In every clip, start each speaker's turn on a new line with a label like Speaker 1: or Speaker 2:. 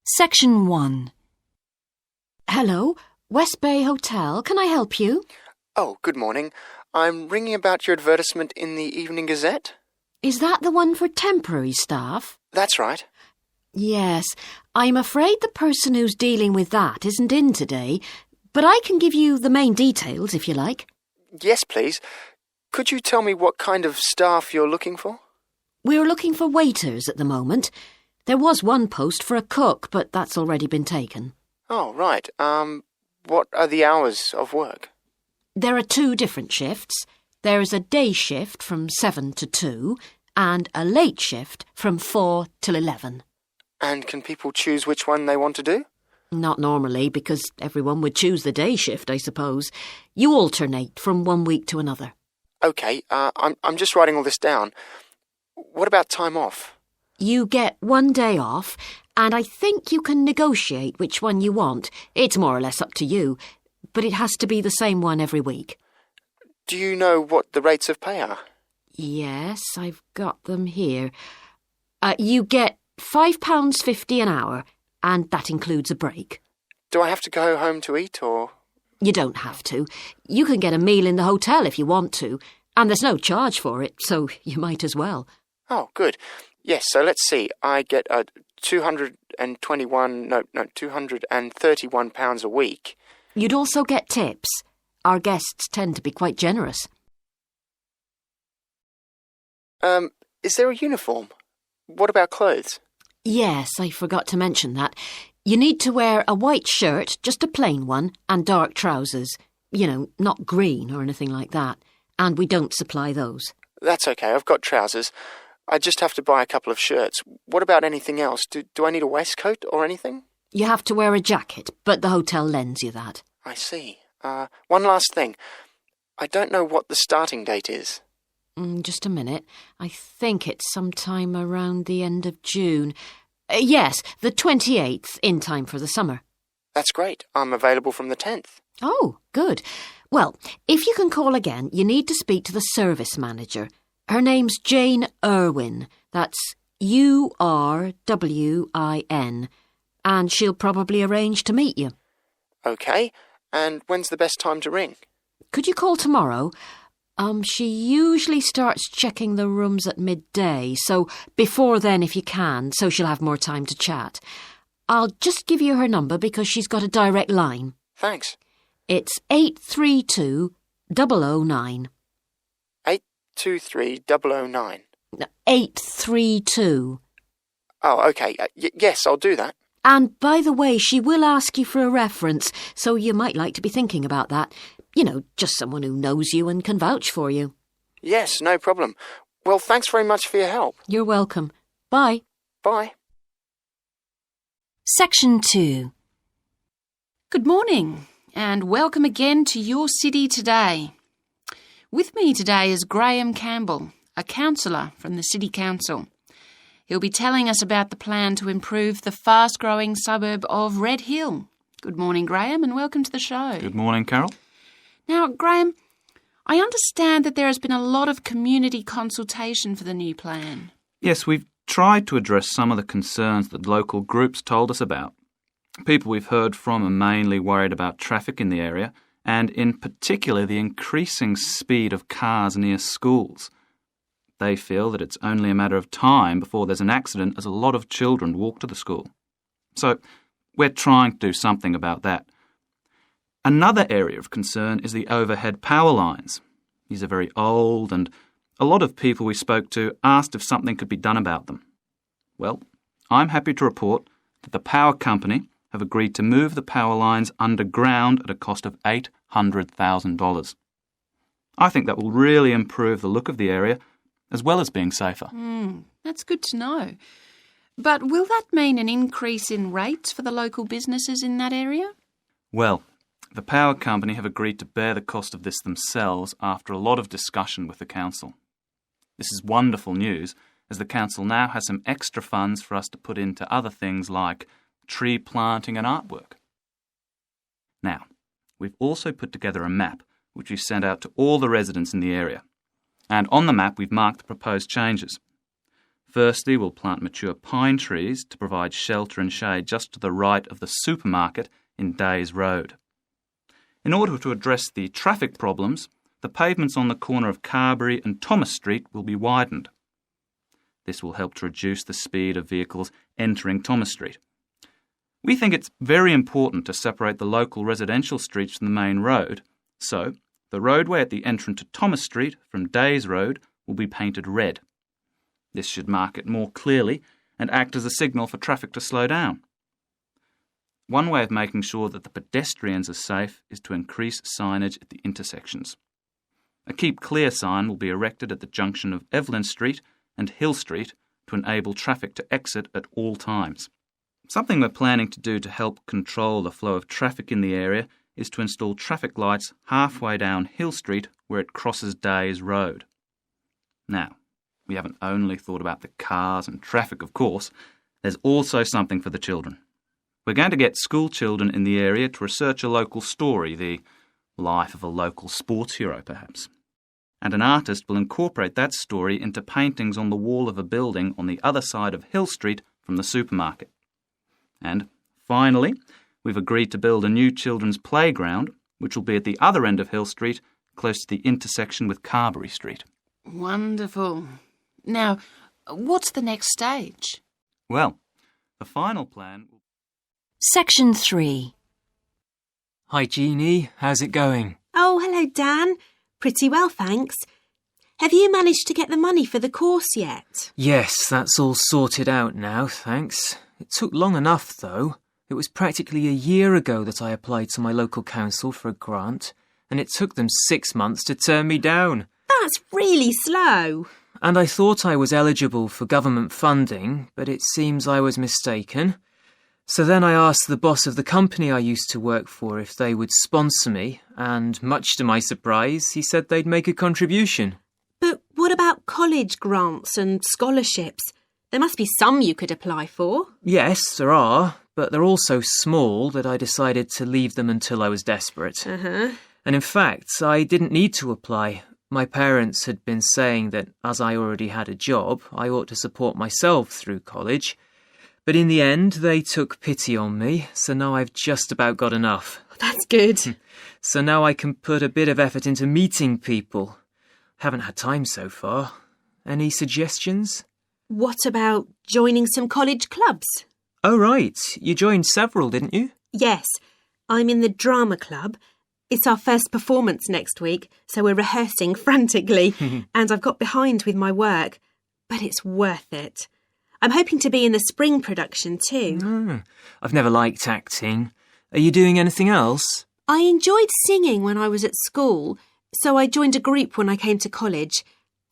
Speaker 1: Section 1. Hello, West Bay Hotel. Can I help you?
Speaker 2: Oh, good morning. I'm ringing about your advertisement in the Evening Gazette.
Speaker 1: Is that the one for temporary staff?
Speaker 2: That's right.
Speaker 1: Yes, I'm afraid the person who's dealing with that isn't in today, but I can give you the main details if you like.
Speaker 2: Yes, please. Could you tell me what kind of staff you're looking for?
Speaker 1: We're looking for waiters at the moment. There was one post for a cook, but that's already been taken.
Speaker 2: Oh, right. What are the hours of work?
Speaker 1: There are 2 different shifts. There's a day shift from 7 to 2 and a late shift from 4 till 11.
Speaker 2: And can people choose which one they want to do?
Speaker 1: Not normally, because everyone would choose the day shift, I suppose. You alternate from one week to another.
Speaker 2: OK, I'm just writing all this down. What about time off?
Speaker 1: You get 1 day off, and I think you can negotiate which one you want. It's more or less up to you, but it has to be the same one every week.
Speaker 2: Do you know what the rates of pay are?
Speaker 1: Yes, I've got them here. You get £5.50 an hour, and that includes a break.
Speaker 2: Do I have to go home to eat, or...?
Speaker 1: You don't have to. You can get a meal in the hotel if you want to, and there's no charge for it, so you might as well.
Speaker 2: Oh, good. Yes, so let's see. I get £231 a week.
Speaker 1: You'd also get tips. Our guests tend to be quite generous.
Speaker 2: Is there a uniform? What about clothes?
Speaker 1: Yes, I forgot to mention that. You need to wear a white shirt, just a plain one, and dark trousers. You know, not green or anything like that. And we don't supply those.
Speaker 2: That's okay, I've got trousers. I just have to buy a couple of shirts. What about anything else? Do I need a waistcoat or anything?
Speaker 1: You have to wear a jacket, but the hotel lends you that.
Speaker 2: I see. One last thing. I don't know what the starting date is.
Speaker 1: Just a minute. I think it's sometime around the end of June. Yes, the 28th, in time for the summer.
Speaker 2: That's great. I'm available from the 10th.
Speaker 1: Oh, good. Well, if you can call again, you need to speak to the service manager. Her name's Jane Irwin. That's Urwin. And she'll probably arrange to meet you.
Speaker 2: OK. And when's the best time to ring?
Speaker 1: Could you call tomorrow? She usually starts checking the rooms at midday, so before then if you can, so she'll have more time to chat. I'll just give you her number because she's got a direct line.
Speaker 2: Thanks.
Speaker 1: It's 832-009.
Speaker 2: 823-009.
Speaker 1: No, 832.
Speaker 2: Oh, OK. Yes, I'll do that.
Speaker 1: And by the way, she will ask you for a reference, so you might like to be thinking about that. You know, just someone who knows you and can vouch for you.
Speaker 2: Yes, no problem. Well, thanks very much for your help.
Speaker 1: You're welcome. Bye.
Speaker 2: Bye.
Speaker 1: Section 2.
Speaker 3: Good morning, and welcome again to your city today. With me today is Graham Campbell, a councillor from the City Council. He'll be telling us about the plan to improve the fast-growing suburb of Red Hill. Good morning, Graham, and welcome to the show.
Speaker 4: Good morning, Carol.
Speaker 3: Now, Graham, I understand that there has been a lot of community consultation for the new plan.
Speaker 4: Yes, we've tried to address some of the concerns that local groups told us about. People we've heard from are mainly worried about traffic in the area, and in particular the increasing speed of cars near schools. They feel that it's only a matter of time before there's an accident as a lot of children walk to the school. So we're trying to do something about that. Another area of concern is the overhead power lines. These are very old, and a lot of people we spoke to asked if something could be done about them. Well, I'm happy to report that the power company have agreed to move the power lines underground at a cost of $800,000. I think that will really improve the look of the area, as well as being safer.
Speaker 3: That's good to know. But will that mean an increase in rates for the local businesses in that area?
Speaker 4: Well, the power company have agreed to bear the cost of this themselves after a lot of discussion with the council. This is wonderful news, as the council now has some extra funds for us to put into other things like tree planting and artwork. Now, we've also put together a map which we've sent out to all the residents in the area. And on the map we've marked the proposed changes. Firstly, we'll plant mature pine trees to provide shelter and shade just to the right of the supermarket in Days Road. In order to address the traffic problems, the pavements on the corner of Carberry and Thomas Street will be widened. This will help to reduce the speed of vehicles entering Thomas Street. We think it's very important to separate the local residential streets from the main road, so the roadway at the entrance to Thomas Street from Days Road will be painted red. This should mark it more clearly and act as a signal for traffic to slow down. One way of making sure that the pedestrians are safe is to increase signage at the intersections. A Keep Clear sign will be erected at the junction of Evelyn Street and Hill Street to enable traffic to exit at all times. Something we're planning to do to help control the flow of traffic in the area is to install traffic lights halfway down Hill Street where it crosses Days Road. Now, we haven't only thought about the cars and traffic, of course. There's also something for the children. We're going to get school children in the area to research a local story, the life of a local sports hero, perhaps. And an artist will incorporate that story into paintings on the wall of a building on the other side of Hill Street from the supermarket. And finally, we've agreed to build a new children's playground, which will be at the other end of Hill Street, close to the intersection with Carberry Street.
Speaker 3: Wonderful. Now, what's the next stage?
Speaker 4: Well, the final plan...
Speaker 1: Section 3.
Speaker 5: Hi, Jeannie. How's it going?
Speaker 6: Oh, hello, Dan. Pretty well, thanks. Have you managed to get the money for the course yet?
Speaker 5: Yes, that's all sorted out now, thanks. It took long enough, though. It was practically a year ago that I applied to my local council for a grant, and it took them 6 months to turn me down.
Speaker 6: That's really slow.
Speaker 5: And I thought I was eligible for government funding, but it seems I was mistaken. So then I asked the boss of the company I used to work for if they would sponsor me, and much to my surprise, he said they'd make a contribution.
Speaker 6: But what about college grants and scholarships? There must be some you could apply for.
Speaker 5: Yes, there are, but they're all so small that I decided to leave them until I was desperate. And in fact, I didn't need to apply. My parents had been saying that as I already had a job, I ought to support myself through college. But in the end, they took pity on me, so now I've just about got enough.
Speaker 6: That's good.
Speaker 5: So now I can put a bit of effort into meeting people. Haven't had time so far. Any suggestions?
Speaker 6: What about joining some college clubs?
Speaker 5: Oh, right. You joined several, didn't you?
Speaker 6: Yes. I'm in the drama club. It's our first performance next week, so we're rehearsing frantically, and I've got behind with my work. But it's worth it. I'm hoping to be in the spring production too.
Speaker 5: I've never liked acting. Are you doing anything else?
Speaker 6: I enjoyed singing when I was at school, so I joined a group when I came to college.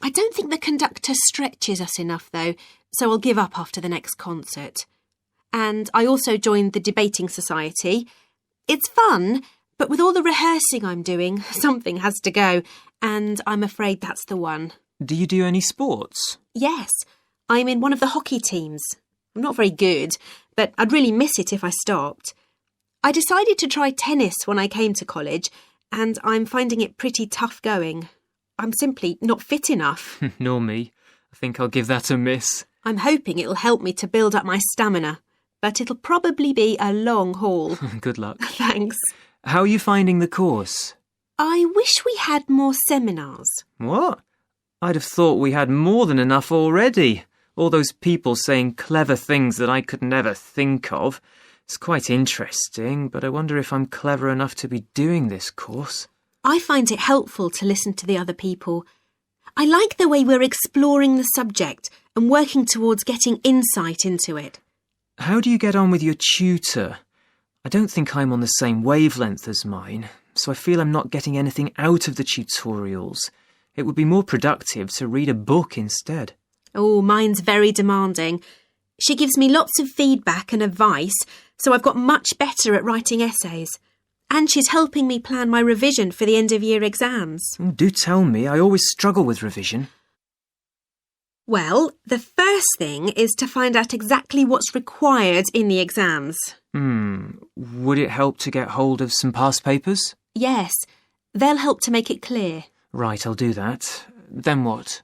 Speaker 6: I don't think the conductor stretches us enough, though, so I'll give up after the next concert. And I also joined the debating society. It's fun, but with all the rehearsing I'm doing, something has to go, and I'm afraid that's the one.
Speaker 5: Do you do any sports?
Speaker 6: Yes, I'm in one of the hockey teams. I'm not very good, but I'd really miss it if I stopped. I decided to try tennis when I came to college, and I'm finding it pretty tough going. I'm simply not fit enough.
Speaker 5: Nor me. I think I'll give that a miss.
Speaker 6: I'm hoping it'll help me to build up my stamina, but it'll probably be a long haul.
Speaker 5: Good luck.
Speaker 6: Thanks.
Speaker 5: How are you finding the course?
Speaker 6: I wish we had more seminars.
Speaker 5: What? I'd have thought we had more than enough already. All those people saying clever things that I could never think of. It's quite interesting, but I wonder if I'm clever enough to be doing this course.
Speaker 6: I find it helpful to listen to the other people. I like the way we're exploring the subject and working towards getting insight into it.
Speaker 5: How do you get on with your tutor? I don't think I'm on the same wavelength as mine, so I feel I'm not getting anything out of the tutorials. It would be more productive to read a book instead.
Speaker 6: Oh, mine's very demanding. She gives me lots of feedback and advice, so I've got much better at writing essays. And she's helping me plan my revision for the end-of-year exams.
Speaker 5: Do tell me, I always struggle with revision.
Speaker 6: Well, the first thing is to find out exactly what's required in the exams.
Speaker 5: Would it help to get hold of some past papers?
Speaker 6: Yes, they'll help to make it clear.
Speaker 5: Right, I'll do that. Then what?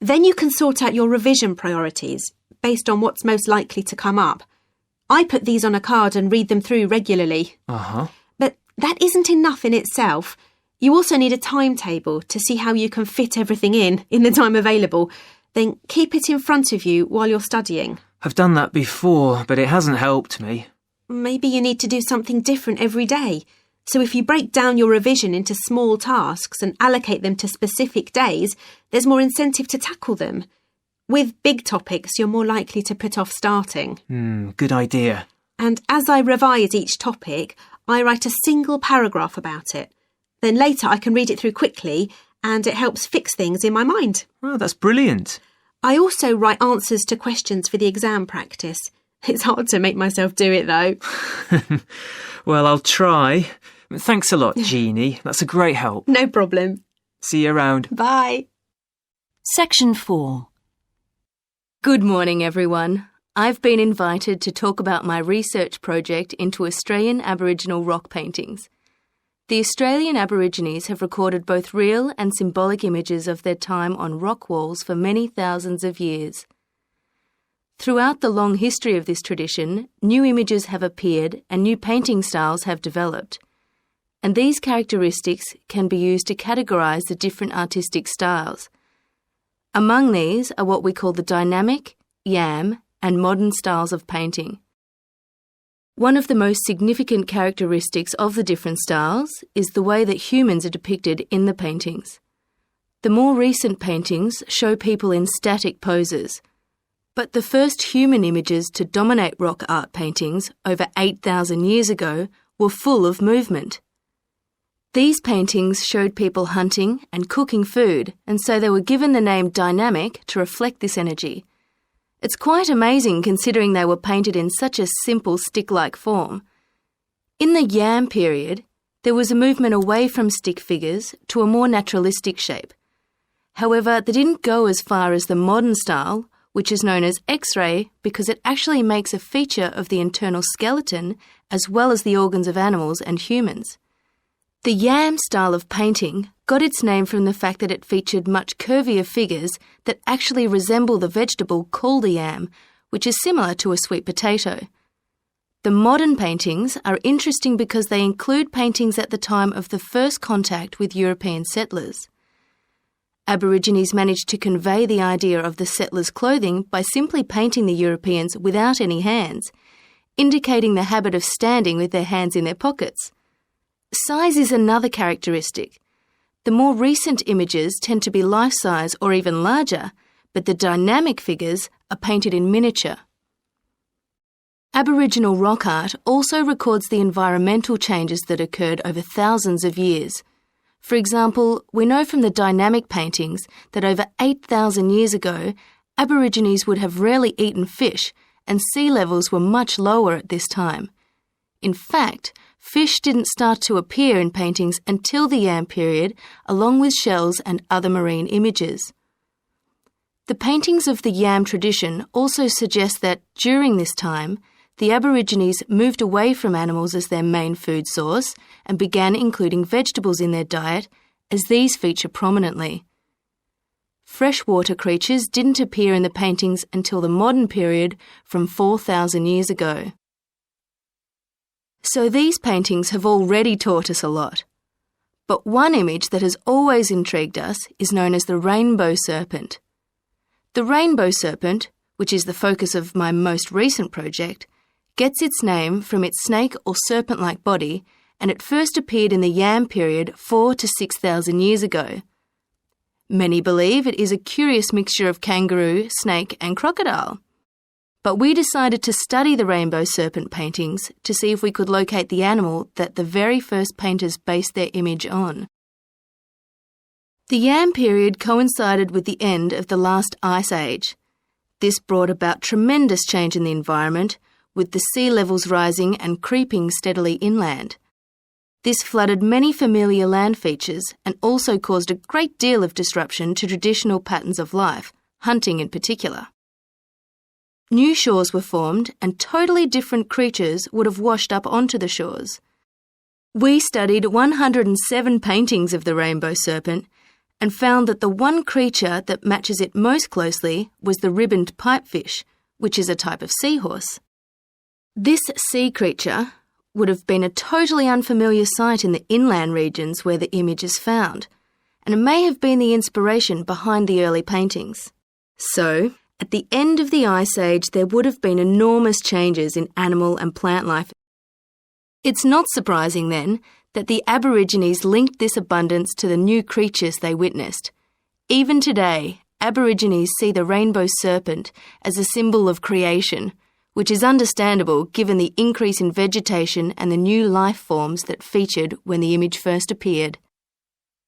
Speaker 6: Then you can sort out your revision priorities based on what's most likely to come up. I put these on a card and read them through regularly. But that isn't enough in itself. You also need a timetable to see how you can fit everything in the time available. Then keep it in front of you while you're studying.
Speaker 5: I've done that before, but it hasn't helped me.
Speaker 6: Maybe you need to do something different every day. So if you break down your revision into small tasks and allocate them to specific days, there's more incentive to tackle them. With big topics, you're more likely to put off starting.
Speaker 5: Good idea.
Speaker 6: And as I revise each topic, I write a single paragraph about it. Then later I can read it through quickly and it helps fix things in my mind.
Speaker 5: Oh, that's brilliant.
Speaker 6: I also write answers to questions for the exam practice. It's hard to make myself do it though.
Speaker 5: Well, I'll try. Thanks a lot, Jeannie. That's a great help.
Speaker 6: No problem.
Speaker 5: See you around.
Speaker 6: Bye.
Speaker 1: Section 4.
Speaker 7: Good morning, everyone. I've been invited to talk about my research project into Australian Aboriginal rock paintings. The Australian Aborigines have recorded both real and symbolic images of their time on rock walls for many thousands of years. Throughout the long history of this tradition, new images have appeared and new painting styles have developed. And these characteristics can be used to categorise the different artistic styles. Among these are what we call the dynamic, yam, and modern styles of painting. One of the most significant characteristics of the different styles is the way that humans are depicted in the paintings. The more recent paintings show people in static poses, but the first human images to dominate rock art paintings over 8,000 years ago were full of movement. These paintings showed people hunting and cooking food, and so they were given the name dynamic to reflect this energy. It's quite amazing considering they were painted in such a simple stick-like form. In the yam period, there was a movement away from stick figures to a more naturalistic shape. However, they didn't go as far as the modern style, which is known as X-ray because it actually makes a feature of the internal skeleton as well as the organs of animals and humans. The yam style of painting got its name from the fact that it featured much curvier figures that actually resemble the vegetable called a yam, which is similar to a sweet potato. The modern paintings are interesting because they include paintings at the time of the first contact with European settlers. Aborigines managed to convey the idea of the settlers' clothing by simply painting the Europeans without any hands, indicating the habit of standing with their hands in their pockets. Size is another characteristic. The more recent images tend to be life-size or even larger, but the dynamic figures are painted in miniature. Aboriginal rock art also records the environmental changes that occurred over thousands of years. For example, we know from the dynamic paintings that over 8,000 years ago, Aborigines would have rarely eaten fish and sea levels were much lower at this time. In fact, fish didn't start to appear in paintings until the Yam period, along with shells and other marine images. The paintings of the Yam tradition also suggest that during this time, the Aborigines moved away from animals as their main food source and began including vegetables in their diet, as these feature prominently. Freshwater creatures didn't appear in the paintings until the modern period from 4,000 years ago. So these paintings have already taught us a lot. But one image that has always intrigued us is known as the rainbow serpent. The rainbow serpent, which is the focus of my most recent project, gets its name from its snake or serpent-like body, and it first appeared in the Yam period 4,000 to 6,000 years ago. Many believe it is a curious mixture of kangaroo, snake and crocodile. But we decided to study the rainbow serpent paintings to see if we could locate the animal that the very first painters based their image on. The Yam period coincided with the end of the last ice age. This brought about tremendous change in the environment, with the sea levels rising and creeping steadily inland. This flooded many familiar land features and also caused a great deal of disruption to traditional patterns of life, hunting in particular. New shores were formed and totally different creatures would have washed up onto the shores. We studied 107 paintings of the rainbow serpent, and found that the one creature that matches it most closely was the ribboned pipefish, which is a type of seahorse. This sea creature would have been a totally unfamiliar sight in the inland regions where the image is found, and it may have been the inspiration behind the early paintings. So, at the end of the Ice Age, there would have been enormous changes in animal and plant life. It's not surprising, then, that the Aborigines linked this abundance to the new creatures they witnessed. Even today, Aborigines see the rainbow serpent as a symbol of creation, which is understandable given the increase in vegetation and the new life forms that featured when the image first appeared.